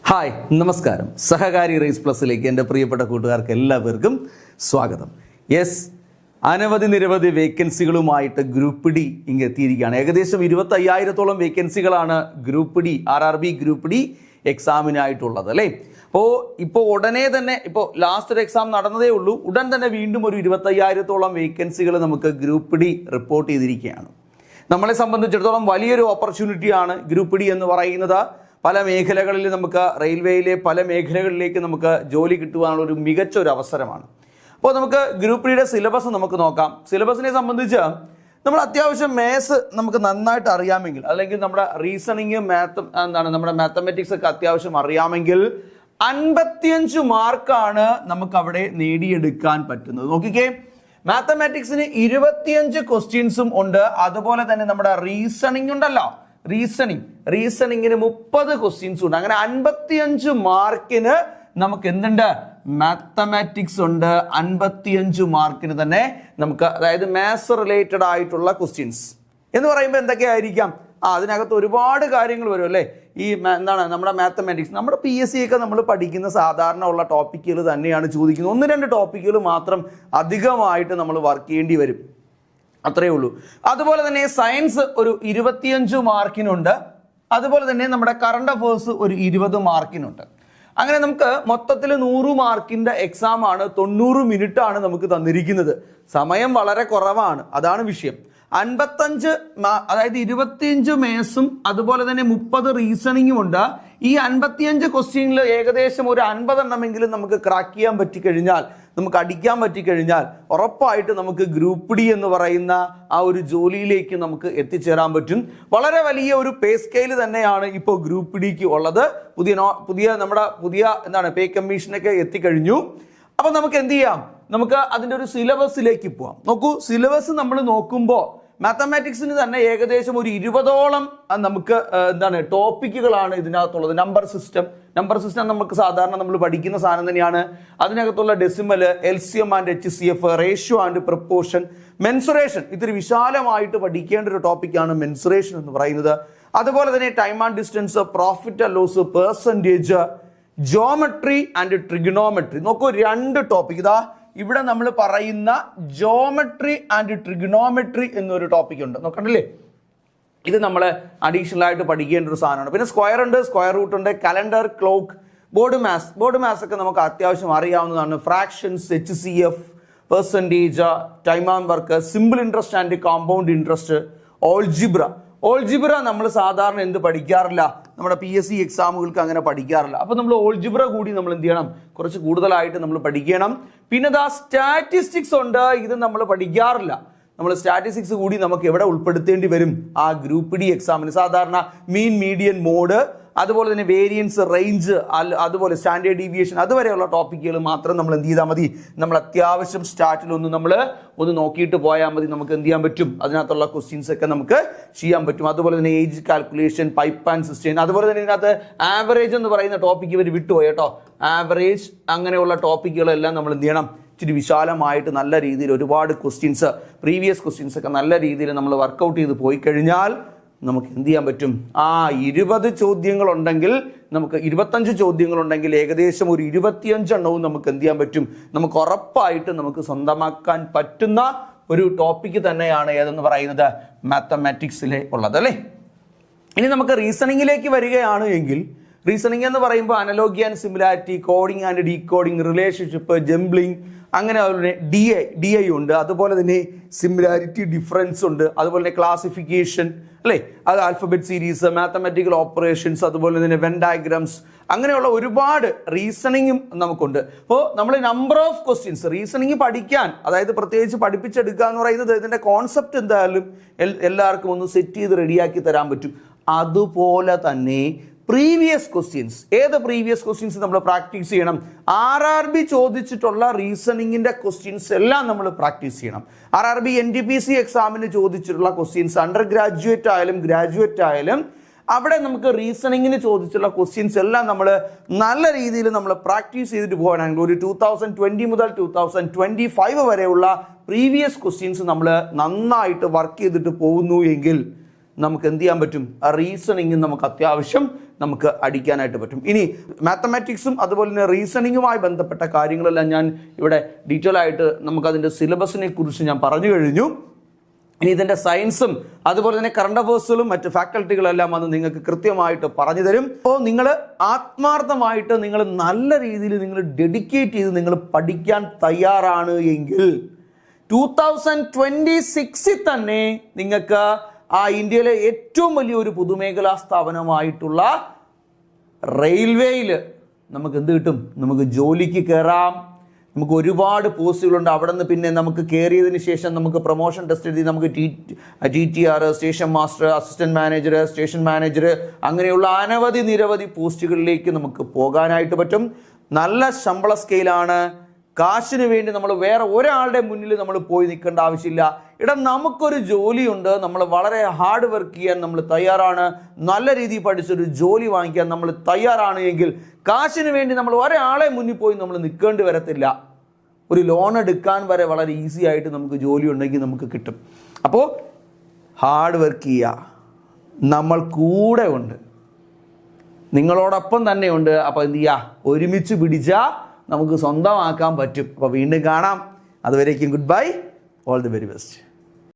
Hi നമസ്കാരം. സഹകാരി raise പ്ലസിലേക്ക് എൻ്റെ പ്രിയപ്പെട്ട കൂട്ടുകാർക്ക് എല്ലാവർക്കും സ്വാഗതം. യെസ്, നിരവധി വേക്കൻസികളുമായിട്ട് ഗ്രൂപ്പ് ഡി ഇങ്ങ് എത്തിയിരിക്കുകയാണ്. ഏകദേശം 25,000-ഓളം വേക്കൻസികളാണ് group D RRB group D എക്സാമിനായിട്ടുള്ളത് അല്ലേ. ഇപ്പോൾ ഉടനെ തന്നെ ലാസ്റ്റ് ഒരു എക്സാം നടന്നതേ ഉള്ളൂ. ഉടൻ തന്നെ വീണ്ടും ഒരു 25,000-ഓളം വേക്കൻസികൾ നമുക്ക് ഗ്രൂപ്പ് ഡി റിപ്പോർട്ട് ചെയ്തിരിക്കുകയാണ്. നമ്മളെ സംബന്ധിച്ചിടത്തോളം വലിയൊരു ഓപ്പർച്യൂണിറ്റിയാണ് ഗ്രൂപ്പ് ഡി എന്ന് പറയുന്നത്. പല മേഖലകളിൽ നമുക്ക് റെയിൽവേയിലെ പല മേഖലകളിലേക്ക് നമുക്ക് ജോലി കിട്ടുവാനുള്ള ഒരു മികച്ച ഒരു അവസരമാണ്. അപ്പോൾ നമുക്ക് ഗ്രൂപ്പ് ഡിയുടെ സിലബസ് നമുക്ക് നോക്കാം. സിലബസിനെ സംബന്ധിച്ച് നമ്മൾ അത്യാവശ്യം മാത്സ് നമുക്ക് നന്നായിട്ട് അറിയാമെങ്കിൽ, അല്ലെങ്കിൽ നമ്മുടെ റീസണിങ് നമ്മുടെ മാത്തമാറ്റിക്സ് ഒക്കെ അത്യാവശ്യം അറിയാമെങ്കിൽ 55 മാർക്കാണ് നമുക്ക് അവിടെ നേടിയെടുക്കാൻ പറ്റുന്നത്. നോക്കിക്കേ, മാത്തമാറ്റിക്സിന് 25 ക്വസ്റ്റ്യൻസും ഉണ്ട്. അതുപോലെ തന്നെ നമ്മുടെ റീസണിങ് ഉണ്ടല്ലോ, റീസണിങ്ങിന് 30 ക്വസ്റ്റ്യൻസ് ഉണ്ട്. അങ്ങനെ 55 മാർക്കിന് നമുക്ക് എന്തുണ്ട്, മാത്തമാറ്റിക്സ് ഉണ്ട്. 55 മാർക്കിന് തന്നെ നമുക്ക്, അതായത് മാത്സ് റിലേറ്റഡ് ആയിട്ടുള്ള ക്വസ്റ്റ്യൻസ് എന്ന് പറയുമ്പോൾ എന്തൊക്കെയായിരിക്കാം? അതിനകത്ത് ഒരുപാട് കാര്യങ്ങൾ വരും അല്ലേ. നമ്മുടെ മാത്തമാറ്റിക്സ്, നമ്മുടെ PSC ഒക്കെ നമ്മൾ പഠിക്കുന്ന സാധാരണ ഉള്ള ടോപ്പിക്കുകൾ തന്നെയാണ് ചോദിക്കുന്നത്. 1-2 ടോപ്പിക്കുകൾ മാത്രം അധികമായിട്ട് നമ്മൾ വർക്ക് ചെയ്യേണ്ടി വരും, അത്രയേ ഉള്ളൂ. അതുപോലെ തന്നെ സയൻസ് ഒരു 25 മാർക്കിനുണ്ട്. അതുപോലെ തന്നെ നമ്മുടെ കറണ്ട് അഫേഴ്സ് ഒരു 20 മാർക്കിനുണ്ട്. അങ്ങനെ നമുക്ക് മൊത്തത്തിൽ 100 മാർക്കിന്റെ എക്സാം ആണ്. 90 മിനിറ്റ് ആണ് നമുക്ക് തന്നിരിക്കുന്നത്. സമയം വളരെ കുറവാണ്, അതാണ് വിഷയം. 55 അതായത് 25 മാത്സും അതുപോലെ തന്നെ 30 റീസണിങ്ങും ഉണ്ട്. ഈ 55 ക്വസ്റ്റ്യനിൽ ഏകദേശം ഒരു 50 എണ്ണമെങ്കിലും നമുക്ക് ക്രാക്ക് ചെയ്യാൻ പറ്റിക്കഴിഞ്ഞാൽ, നമുക്ക് അടിക്കാൻ പറ്റിക്കഴിഞ്ഞാൽ ഉറപ്പായിട്ട് നമുക്ക് ഗ്രൂപ്പ് ഡി എന്ന് പറയുന്ന ആ ഒരു ജോലിയിലേക്ക് നമുക്ക് എത്തിച്ചേരാൻ പറ്റും. വളരെ വലിയ ഒരു പേ സ്കെയിൽ തന്നെയാണ് ഇപ്പോൾ ഗ്രൂപ്പ് ഡിക്ക് ഉള്ളത്. പുതിയ പേ കമ്മീഷനൊക്കെ എത്തിക്കഴിഞ്ഞു. അപ്പൊ നമുക്ക് എന്ത് ചെയ്യാം, നമുക്ക് അതിൻ്റെ ഒരു സിലബസിലേക്ക് പോവാം. നോക്കൂ, സിലബസ് നമ്മൾ നോക്കുമ്പോൾ മാത്തമാറ്റിക്സിന് തന്നെ ഏകദേശം ഒരു 20ഓളം നമുക്ക് ടോപ്പിക്കുകളാണ് ഇതിനകത്തുള്ളത്. നമ്പർ സിസ്റ്റം നമുക്ക് സാധാരണ നമ്മൾ പഠിക്കുന്ന സാധനം തന്നെയാണ്. അതിനകത്തുള്ള decimal, LCM and HCF, ratio and proportion, mensuration. ഇത്തിരി വിശാലമായിട്ട് പഠിക്കേണ്ട ഒരു ടോപ്പിക്കാണ് മെൻസുറേഷൻ എന്ന് പറയുന്നത്. അതുപോലെ തന്നെ time and distance, profit and loss, percentage, geometry and trigonometry. നോക്കൂ, 2 ടോപ്പിക് ഇതാ ഇവിടെ നമ്മൾ പറയുന്ന ജോമെട്രി ആൻഡ് ട്രിഗണോമെട്രി എന്നൊരു ടോപ്പിക് ഉണ്ട്. നോക്കണ്ടല്ലേ, ഇത് നമ്മൾ അഡീഷണൽ ആയിട്ട് പഠിക്കേണ്ട ഒരു സാധനമാണ്. പിന്നെ സ്ക്വയർ ഉണ്ട്, സ്ക്വയർ റൂട്ട് ഉണ്ട്, കലണ്ടർ, ക്ലോക്ക്, ബോർഡ് മാത്സ് ഒക്കെ നമുക്ക് അത്യാവശ്യം അറിയാവുന്നതാണ്. Fractions, HCF, percentage, time and work, simple interest and compound interest, algebra നമ്മൾ സാധാരണ എന്ത് പഠിക്കാറില്ല, നമ്മുടെ PSC എക്സാമുകൾക്ക് അങ്ങനെ പഠിക്കാറില്ല. അപ്പൊ നമ്മൾ ഓൾജിബ്ര കൂടി നമ്മൾ എന്ത് ചെയ്യണം, കുറച്ച് കൂടുതലായിട്ട് നമ്മൾ പഠിക്കണം. പിന്നെ സ്റ്റാറ്റിസ്റ്റിക്സ് ഉണ്ട്, ഇത് നമ്മൾ പഠിക്കാറില്ല. നമ്മൾ സ്റ്റാറ്റിസ്റ്റിക്സ് കൂടി നമുക്ക് എവിടെ ഉൾപ്പെടുത്തേണ്ടി വരും, ആ ഗ്രൂപ്പ് ഡി എക്സാമിന്. സാധാരണ മീൻ, മീഡിയൻ, മോഡ്, അതുപോലെ തന്നെ വേരിയൻസ്, റേഞ്ച്, അതുപോലെ സ്റ്റാൻഡേർഡ് ഡീവിയേഷൻ, അതുവരെയുള്ള ടോപ്പിക്കുകൾ മാത്രം നമ്മൾ എന്ത് ചെയ്താൽ മതി, നമ്മൾ അത്യാവശ്യം സ്റ്റാർട്ടിലൊന്ന് നമ്മൾ നോക്കിയിട്ട് പോയാൽ മതി. നമുക്ക് എന്ത് ചെയ്യാൻ പറ്റും, അതിനകത്തുള്ള ക്വസ്റ്റ്യൻസ് ഒക്കെ നമുക്ക് ചെയ്യാൻ പറ്റും. അതുപോലെ തന്നെ age calculation, pipe and system, അതുപോലെ തന്നെ ഇതിനകത്ത് ആവറേജ് എന്ന് പറയുന്ന ടോപ്പിക്ക് ഇവർ വിട്ടുപോയി കേട്ടോ. ആവറേജ്, അങ്ങനെയുള്ള ടോപ്പിക്കുകളെല്ലാം നമ്മൾ എന്ത് ചെയ്യണം, ഇച്ചിരി വിശാലമായിട്ട് നല്ല രീതിയിൽ ഒരുപാട് ക്വസ്റ്റ്യൻസ്, പ്രീവിയസ് ക്വസ്റ്റ്യൻസ് ഒക്കെ നല്ല രീതിയിൽ നമ്മൾ വർക്കൗട്ട് ചെയ്ത് പോയി കഴിഞ്ഞാൽ നമുക്ക് എന്ത് ചെയ്യാൻ പറ്റും, 20 ചോദ്യങ്ങളുണ്ടെങ്കിൽ, നമുക്ക് 25 ചോദ്യങ്ങളുണ്ടെങ്കിൽ ഏകദേശം ഒരു 25 എണ്ണവും നമുക്ക് എന്ത് ചെയ്യാൻ പറ്റും, നമുക്ക് ഉറപ്പായിട്ട് നമുക്ക് സ്വന്തമാക്കാൻ പറ്റുന്ന ഒരു ടോപ്പിക്ക് തന്നെയാണ് ഏതെന്ന് പറയുന്നത്, മാത്തമാറ്റിക്സിലെ ഉള്ളത് അല്ലേ. ഇനി നമുക്ക് റീസണിങ്ങിലേക്ക് വരികയാണ് എങ്കിൽ, റീസണിങ് എന്ന് പറയുമ്പോൾ analogy and similarity, coding and decoding, relationship, ജംബ്ലിംഗ്, അങ്ങനെ അതുപോലെ DI ഉണ്ട്. അതുപോലെ തന്നെ സിമിലാരിറ്റി, ഡിഫറൻസ് ഉണ്ട്. അതുപോലെ തന്നെ ക്ലാസിഫിക്കേഷൻ അല്ലേ, അത് ആൽഫബറ്റ് സീരീസ്, മാത്തമാറ്റിക്കൽ ഓപ്പറേഷൻസ്, അതുപോലെ തന്നെ വെൻ ഡയഗ്രാംസ്, അങ്ങനെയുള്ള ഒരുപാട് റീസണിങ്ങും നമുക്കുണ്ട്. അപ്പോൾ നമ്മൾ നമ്പർ ഓഫ് ക്വസ്റ്റ്യൻസ് റീസണിങ് പഠിക്കാൻ, അതായത് പ്രത്യേകിച്ച് പഠിപ്പിച്ചെടുക്കുക എന്ന് പറയുന്നത്, ഇതിന്റെ കോൺസെപ്റ്റ് എന്തായാലും എല്ലാവർക്കും ഒന്ന് സെറ്റ് ചെയ്ത് റെഡിയാക്കി തരാൻ പറ്റും. അതുപോലെ തന്നെ പ്രീവിയസ് ക്വസ്റ്റ്യൻസ് നമ്മൾ പ്രാക്ടീസ് ചെയ്യണം. RRB ചോദിച്ചിട്ടുള്ള റീസണിങ്ങിന്റെ ക്വസ്റ്റ്യൻസ് എല്ലാം നമ്മൾ പ്രാക്ടീസ് ചെയ്യണം. RRB NTPC എക്സാമിന് ചോദിച്ചിട്ടുള്ള ക്വസ്റ്റ്യൻസ്, അണ്ടർ ഗ്രാജുവേറ്റ് ആയാലും ഗ്രാജുവേറ്റ് ആയാലും, അവിടെ നമുക്ക് റീസണിങ്ങിന് ചോദിച്ചിട്ടുള്ള ക്വസ്റ്റ്യൻസ് എല്ലാം നമ്മൾ നല്ല രീതിയിൽ നമ്മൾ പ്രാക്ടീസ് ചെയ്തിട്ട് പോകാനാണെങ്കിൽ ഒരു 2020 മുതൽ 2025 വരെയുള്ള പ്രീവിയസ് ക്വസ്റ്റ്യൻസ് നമ്മൾ നന്നായിട്ട് വർക്ക് ചെയ്തിട്ട് പോകുന്നു എങ്കിൽ നമുക്ക് എന്ത് ചെയ്യാൻ പറ്റും? റീസണിങ്ങും നമുക്ക് അത്യാവശ്യം നമുക്ക് അടിക്കാനായിട്ട് പറ്റും. ഇനി മാത്തമാറ്റിക്സും അതുപോലെ തന്നെ റീസണിങ്ങുമായി ബന്ധപ്പെട്ട കാര്യങ്ങളെല്ലാം ഞാൻ ഇവിടെ ഡീറ്റെയിൽ ആയിട്ട് നമുക്കതിൻ്റെ സിലബസിനെ കുറിച്ച് ഞാൻ പറഞ്ഞു കഴിഞ്ഞു. ഇനി ഇതിൻ്റെ സയൻസും അതുപോലെ തന്നെ കറണ്ട് അഫേഴ്സുകളും മറ്റ് ഫാക്കൽറ്റികളെല്ലാം വന്ന് നിങ്ങൾക്ക് കൃത്യമായിട്ട് പറഞ്ഞു തരും. അപ്പോൾ നിങ്ങൾ ആത്മാർത്ഥമായിട്ട് നിങ്ങൾ നല്ല രീതിയിൽ നിങ്ങൾ ഡെഡിക്കേറ്റ് ചെയ്ത് നിങ്ങൾ പഠിക്കാൻ തയ്യാറാണ് എങ്കിൽ 2026 തന്നെ നിങ്ങൾക്ക് ആ ഇന്ത്യയിലെ ഏറ്റവും വലിയൊരു പൊതുമേഖലാ സ്ഥാപനമായിട്ടുള്ള റെയിൽവേയിൽ നമുക്ക് എന്ത് കിട്ടും? നമുക്ക് ജോലിക്ക് കയറാം. നമുക്ക് ഒരുപാട് പോസ്റ്റുകളുണ്ട്. അവിടെ നിന്ന് പിന്നെ നമുക്ക് കയറിയതിന് ശേഷം നമുക്ക് പ്രൊമോഷൻ ടെസ്റ്റ് എഴുതി നമുക്ക് TTR, station master, assistant manager, station manager, അങ്ങനെയുള്ള നിരവധി പോസ്റ്റുകളിലേക്ക് നമുക്ക് പോകാനായിട്ട് പറ്റും. നല്ല ശമ്പള സ്കെയിലാണ്. കാശിന് വേണ്ടി നമ്മൾ വേറെ ഒരാളുടെ മുന്നിൽ നമ്മൾ പോയി നിൽക്കേണ്ട ആവശ്യമില്ല. നമുക്കൊരു ജോലിയുണ്ട്, നമ്മൾ വളരെ ഹാർഡ് വർക്ക് ചെയ്യാൻ നമ്മൾ തയ്യാറാണ്, നല്ല രീതിയിൽ പഠിച്ചൊരു ജോലി വാങ്ങിക്കാൻ നമ്മൾ തയ്യാറാണ് എങ്കിൽ കാശിന് വേണ്ടി നമ്മൾ ഒരാളെ മുന്നിൽ പോയി നമ്മൾ നിൽക്കേണ്ടി വരത്തില്ല. ഒരു ലോൺ എടുക്കാൻ വരെ വളരെ ഈസി ആയിട്ട് നമുക്ക് ജോലി ഉണ്ടെങ്കിൽ നമുക്ക് കിട്ടും. അപ്പോൾ ഹാർഡ് വർക്ക് ചെയ്യുക, നമ്മൾ കൂടെ ഉണ്ട്, നിങ്ങളോടൊപ്പം തന്നെ ഉണ്ട്. അപ്പോൾ എന്ത് ചെയ്യുക? ഒരുമിച്ച് പിടിച്ചാൽ നമുക്ക് സ്വന്തമാക്കാൻ പറ്റും. അപ്പോൾ വീണ്ടും കാണാം. അതുവരേക്കും good bye, all the very best.